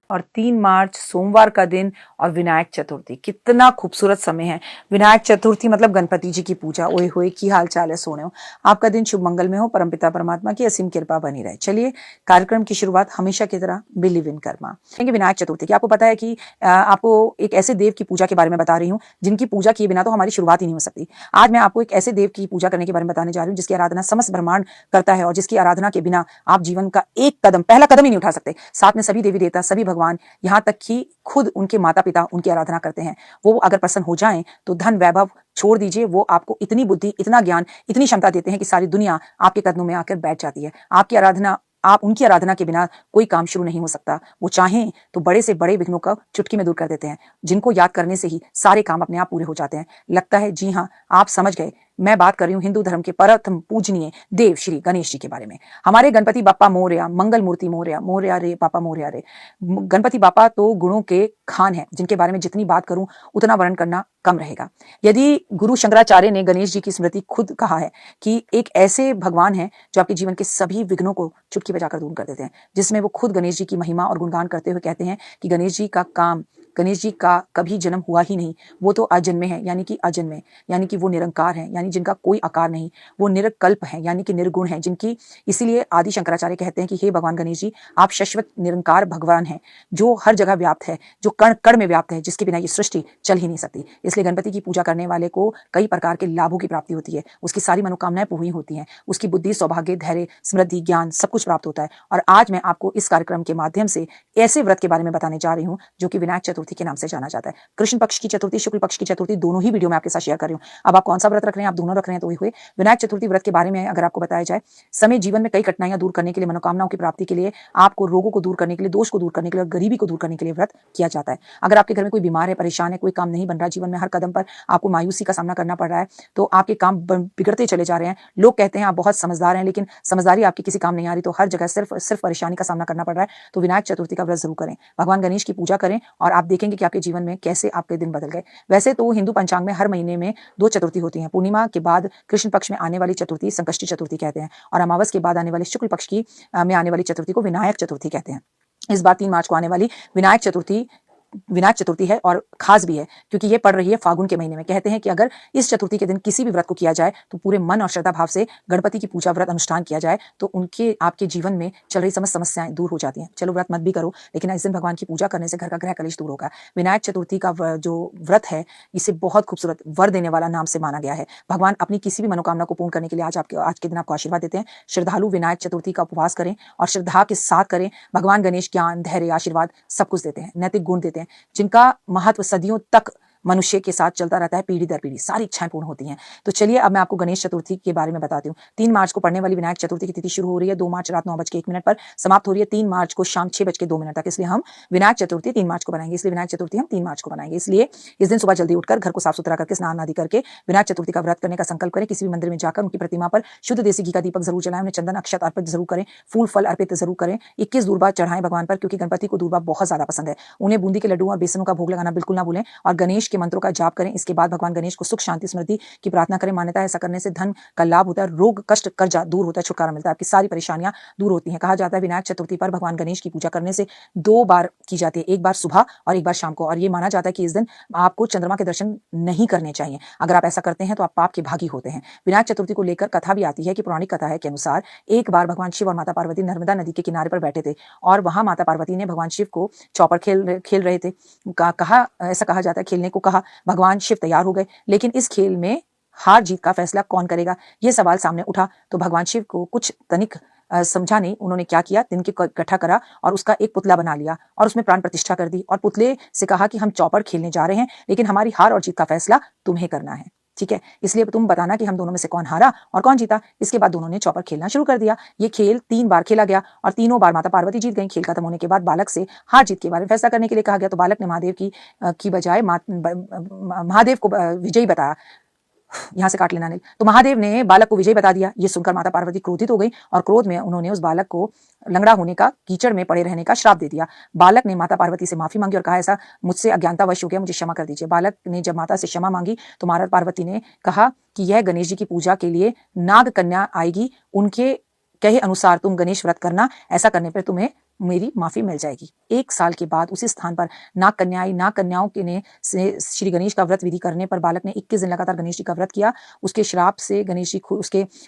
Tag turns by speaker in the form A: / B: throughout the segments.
A: और 3 मार्च सोमवार का दिन और विनायक चतुर्थी, कितना खूबसूरत समय है। विनायक चतुर्थी मतलब गणपति जी की पूजा। ओए होए की हाल चाल है सोने हो। आपका दिन शुभ मंगल में हो, परमपिता परमात्मा की असीम कृपा बनी रहे। चलिए कार्यक्रम की शुरुआत हमेशा की तरह बिलीव इन कर्मा। विनायक चतुर्थी की आपको पता है कि आपको एक ऐसे देव की पूजा के बारे में बता रही हूँ जिनकी पूजा किए बिना तो हमारी शुरुआत ही नहीं हो सकती। आज मैं आपको एक ऐसे देव की पूजा करने के बारे में बताने जा रही हूँ जिसकी आराधना समस्त ब्रह्मांड करता है और जिसकी आराधना के बिना आप जीवन का एक कदम, पहला कदम ही नहीं उठा सकते। साथ में सभी देवी देवता, सभी भगवान, यहाँ तक कि खुद उनके माता पिता उनकी आराधना करते हैं। वो अगर प्रसन्न हो जाएं तो धन वैभव छोड़ दीजिए, वो आपको इतनी बुद्धि, इतना ज्ञान, इतनी क्षमता देते हैं कि सारी दुनिया आपके कदमों में आकर बैठ जाती है। आप उनकी आराधना के बिना कोई काम शुरू नहीं हो सकता। वो चाहें तो बड़े से बड़े विघ्नों को चुटकी में दूर कर देते हैं, जिनको याद करने से ही सारे काम अपने आप पूरे हो जाते हैं। लगता है जी हाँ, आप समझ गए। मैं बात कर रही हूँ हिंदू धर्म के प्रथम पूजनीय देव श्री गणेश जी के बारे में। हमारे गणपति बापा मोरया, मंगल मूर्ति मोरया, मोरया रे पापा मोरया रे। गणपति बापा तो गुणों के खान है, जिनके बारे में जितनी बात करूं उतना वर्णन करना कम रहेगा। यदि गुरु शंकराचार्य ने गणेश जी की स्मृति खुद कहा है कि एक ऐसे भगवान है जो आपके जीवन के सभी विघ्नों को चुटकी बजाकर दूर कर देते हैं, जिसमें वो खुद गणेश जी की महिमा और गुणगान करते हुए कहते हैं कि गणेश जी का कभी जन्म हुआ ही नहीं, वो तो अजन्मे है, यानी कि अजन्मे, यानी कि वो निरंकार है, यानी जिनका कोई आकार नहीं। वो निरकल्प है, यानी कि निर्गुण है, जिनकी इसीलिए आदि शंकराचार्य कहते हैं कि हे भगवान गणेश जी, आप शाश्वत निरंकार भगवान हैं, जो हर जगह व्याप्त है, जो कण कण में व्याप्त है, जिसके बिना ये सृष्टि चल ही नहीं सकती। इसलिए गणपति की पूजा करने वाले को कई प्रकार के लाभों की प्राप्ति होती है, उसकी सारी मनोकामनाएं पूरी होती हैं, उसकी बुद्धि, सौभाग्य, धैर्य, समृद्धि, ज्ञान सब कुछ प्राप्त होता है। और आज मैं आपको इस कार्यक्रम के माध्यम से ऐसे व्रत के बारे में बताने जा रही हूँ जो कि विनायक चतुर्थी के नाम से जाना जाता है। कृष्ण पक्ष की चतुर्थी, शुक्ल पक्ष की चतुर्थी, दोनों ही वीडियो में आपके साथ शेयर कर रही हूँ। अब आप कौन सा व्रत रख रहे हैं, आप दोनों रख रहे हैं तो हुए। विनायक चतुर्थी व्रत के बारे में अगर आपको बताया जाए, समय जीवन में कई कठिनाइयां दूर करने के लिए, मनोकामनाओं की प्राप्ति के लिए, आपको रोगों को दूर करने के लिए, दोष को दूर करने के लिए, गरीबी को दूर करने के लिए व्रत किया जाता है। अगर आपके घर में कोई बीमार है, परेशान है, कोई काम नहीं बन रहा, जीवन में हर कदम पर आपको मायूसी का सामना करना पड़ रहा है, तो आपके काम बिगड़ते चले जा रहे हैं, लोग कहते हैं आप बहुत समझदार हैं, लेकिन समझदारी आपकी किसी काम नहीं आ रही, तो हर जगह सिर्फ परेशानी का सामना करना पड़ रहा है, तो विनायक चतुर्थी का व्रत जरूर करें, भगवान गणेश की पूजा करें और आप देखेंगे कि आपके जीवन में कैसे आपके दिन बदल गए। वैसे तो हिंदू पंचांग में हर महीने में 2 चतुर्थी होती हैं। पूर्णिमा के बाद कृष्ण पक्ष में आने वाली चतुर्थी संकष्टी चतुर्थी कहते हैं, और अमावस के बाद आने वाली शुक्ल पक्ष की में आने वाली चतुर्थी को विनायक चतुर्थी कहते हैं। इस बार 3 मार्च को आने वाली विनायक चतुर्थी है और खास भी है क्योंकि ये पड़ रही है फागुन के महीने में। कहते हैं कि अगर इस चतुर्थी के दिन किसी भी व्रत को किया जाए तो पूरे मन और श्रद्धा भाव से गणपति की पूजा, व्रत, अनुष्ठान किया जाए तो उनके आपके जीवन में चल रही समस्त समस्याएं दूर हो जाती हैं। चलो व्रत मत भी करो, लेकिन इस दिन भगवान की पूजा करने से घर का ग्रह कलेश दूर होगा। विनायक चतुर्थी का जो व्रत है, इसे बहुत खूबसूरत वर देने वाला नाम से माना गया है। भगवान अपनी किसी भी मनोकामना को पूर्ण करने के लिए आज के दिन आपको आशीर्वाद देते हैं। श्रद्धालु विनायक चतुर्थी का उपवास करें और श्रद्धा के साथ करें। भगवान गणेश ज्ञान, धैर्य, आशीर्वाद सब कुछ देते हैं, नैतिक गुण देते हैं, जिनका महत्व सदियों तक मनुष्य के साथ चलता रहता है, पीढ़ी दर पीढ़ी सारी इच्छाएं पूर्ण होती हैं। तो चलिए अब मैं आपको गणेश चतुर्थी के बारे में बताती हूँ। 3 मार्च को पड़ने वाली विनायक चतुर्थी की तिथि शुरू हो रही है 2 मार्च रात 9:01 पर, समाप्त हो रही है 3 मार्च को शाम 6:02 तक। इसलिए हम विनायक चतुर्थी 3 मार्च को बनाएंगे, इसलिए विनायक चतुर्थी हम 3 मार्च को बनाएंगे। इसलिए इस दिन सुबह जल्दी उठकर घर को साफ सुथरा करके, स्नान आदि करके विनायक चतुर्थी का व्रत करने का संकल्प करें। किसी भी मंदिर में जाकर उनकी प्रतिमा पर शुद्ध देसी घी का दीपक जरूर जलाएं, उन्हें चंदन अक्षत अर्पित जरूर करें, फूल फल अर्पित जरूर करें, 21 दूर्बा चढ़ाएं भगवान पर, क्योंकि गणपति को दूर्बा बहुत ज्यादा पसंद है। उन्हें बूंदी के लड्डू और बेसनों का भोग लगाना बिल्कुल ना भूलें और गणेश के मंत्रों का जाप करें। इसके बाद भगवान गणेश को सुख, शांति, समृद्धि की प्रार्थना करें। मान्यता है ऐसा करने से धन का लाभ होता है, रोग, कष्ट, कर्जा दूर होता है, छुटकारा मिलता है, आपकी सारी परेशानियां दूर होती हैं। कहा जाता है विनायक चतुर्थी पर भगवान गणेश की पूजा करने से 2 बार की जाती है, एक बार सुबह और एक बार शाम को, और ये माना जाता है कि इस दिन आपको चंद्रमा के दर्शन नहीं करने चाहिए। अगर आप ऐसा करते हैं तो आप पाप के भागी होते हैं। विनायक चतुर्थी को लेकर कथा भी आती है कि पौराणिक कथा है के अनुसार एक बार भगवान शिव और माता पार्वती नर्मदा नदी के किनारे पर बैठे थे और वहां माता पार्वती ने भगवान शिव को चौपर खेल रहे थे। ऐसा कहा जाता है, खेलने को कहा, भगवान शिव तैयार हो गए, लेकिन इस खेल में हार जीत का फैसला कौन करेगा, यह सवाल सामने उठा। तो भगवान शिव को कुछ तनिक समझा नहीं, उन्होंने क्या किया, दिन के इकट्ठा करा और उसका एक पुतला बना लिया और उसमें प्राण प्रतिष्ठा कर दी और पुतले से कहा कि हम चौपर खेलने जा रहे हैं, लेकिन हमारी हार और जीत का फैसला तुम्हें करना है, ठीक है? इसलिए तुम बताना कि हम दोनों में से कौन हारा और कौन जीता। इसके बाद दोनों ने चौपर खेलना शुरू कर दिया। ये खेल 3 बार खेला गया और तीनों बार माता पार्वती जीत गई। खेल खत्म होने के बाद बालक से हार जीत के बारे में फैसला करने के लिए कहा गया, तो बालक ने महादेव की बजाय महादेव को विजयी बताया। यहां से काट लेना नहीं। तो महादेव ने बालक को विजय बता दिया। ये सुनकर माता पार्वती क्रोधित हो गई और क्रोध में उन्होंने उस बालक को लंगड़ा होने का, कीचड़ में पड़े रहने का श्राप दे दिया। बालक ने माता पार्वती से माफी मांगी और कहा, ऐसा मुझसे अज्ञानतावश हो गया, मुझे क्षमा कर दीजिए। बालक ने जब माता से क्षमा मांगी तो माता पार्वती ने कहा कि यह गणेश जी की पूजा के लिए नाग कन्या आएगी, उनके कहे अनुसार तुम गणेश व्रत करना, ऐसा करने पर तुम्हें मेरी माफी मिल जाएगी। 1 साल के बाद उसी स्थान पर नाग कन्याओं के ने से श्री गणेश का व्रत विधि करने पर बालक ने 21 दिन लगातार गणेश जी का व्रत किया। उसके श्राप से गणेश जी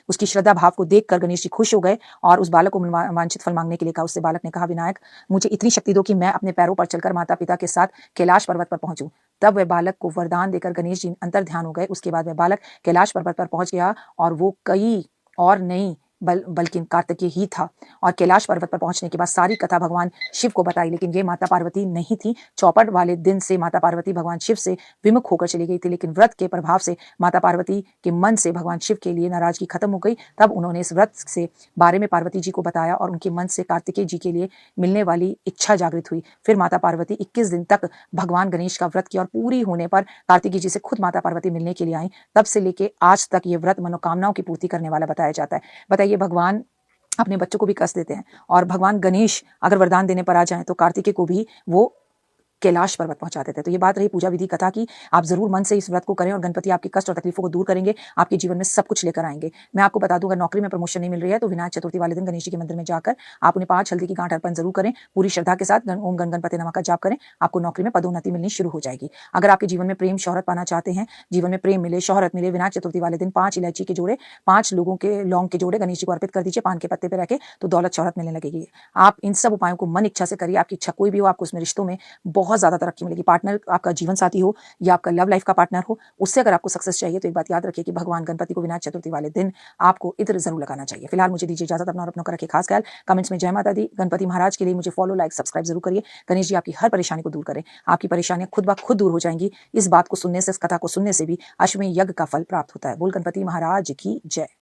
A: उसकी श्रद्धा भाव को देखकर गणेश जी खुश हो गए और उस बालक को वांछित फल मांगने के लिए कहा। उससे बालक ने कहा, विनायक मुझे इतनी शक्ति दो कि मैं अपने पैरों पर चलकर माता पिता के साथ कैलाश पर्वत पर पहुंचूं। तब वह बालक को वरदान देकर गणेश जी अंतर ध्यान हो गए। उसके बाद वह बालक कैलाश पर्वत पर पहुंच गया और वो कई और नहीं बल्कि कार्तिकेय ही था। और कैलाश पर्वत पर पहुंचने के बाद सारी कथा भगवान शिव को बताई, लेकिन ये माता पार्वती नहीं थी। चौपट वाले दिन से माता पार्वती भगवान शिव से विमुख होकर चली गई थी, लेकिन व्रत के प्रभाव से माता पार्वती के मन से भगवान शिव के लिए नाराजगी खत्म हो गई। तब उन्होंने इस व्रत से बारे में पार्वती जी को बताया और उनके मन से कार्तिकेय जी के लिए मिलने वाली इच्छा जागृत हुई। फिर माता पार्वती 21 दिन तक भगवान गणेश का व्रत किया और पूरी होने पर कार्तिकेय जी से खुद माता पार्वती मिलने के लिए आई। तब से लेके आज तक ये व्रत मनोकामनाओं की पूर्ति करने वाला बताया जाता है। बताइए, भगवान अपने बच्चों को भी कष्ट देते हैं और भगवान गणेश अगर वरदान देने पर आ जाएं तो कार्तिकेय को भी वो कैलाश पर्वत पहुंचा देते हैं। तो ये बात रही पूजा विधि कथा की। आप जरूर मन से इस व्रत को करें और गणपति आपके कष्ट और तकलीफों को दूर करेंगे, आपके जीवन में सब कुछ लेकर आएंगे। मैं आपको बता दूं, अगर नौकरी में प्रमोशन नहीं मिल रही है तो विनायक चतुर्थी वाले दिन गणेश जी के मंदिर में जाकर आप उन्हें 5 हल्दी की गांठ अर्पण जरूर करें। पूरी श्रद्धा के साथ ओम गण गणपति नमः का जाप करें, आपको नौकरी में पदोन्नति मिलनी शुरू हो जाएगी। अगर आपके जीवन में प्रेम शोहरत पाना चाहते हैं, जीवन में प्रेम मिले, शोहरत मिले, विनायक चतुर्थी वाले दिन 5 इलायची के जोड़े, 5 लोगों के लौंग के जोड़े गणेश जी को अर्पित कर दीजिए पान के पत्ते पे रखे, तो दौलत शोहरत मिलने लगेगी। आप इन सब उपायों को मन इच्छा से करिए। आपकी इच्छा कोई भी हो, आपको उसमें रिश्तों में बहुत ज्यादा तरक्की मिलेगी। पार्टनर आपका जीवन साथी हो या आपका लव लाइफ का पार्टनर हो, उससे अगर आपको सक्सेस चाहिए तो एक बात याद रखिए कि भगवान गणपति को विनायक चतुर्थी वाले दिन आपको इत्र जरूर लगाना चाहिए। फिलहाल मुझे दीजिए इजाजत, अपना और अपनों का रखिए खास ख्याल। कमेंट्स में जय माता दी। गणपति महाराज के लिए मुझे फॉलो, लाइक, सब्सक्राइब जरूर करिए। गणेश जी आपकी हर परेशानी को दूर करें। आपकी परेशानियां खुद ब खुद दूर हो जाएंगी। इस बात को सुनने से, इस कथा को सुनने से भी अश्वमेध यज्ञ का फल प्राप्त होता है। बोल गणपति महाराज की जय।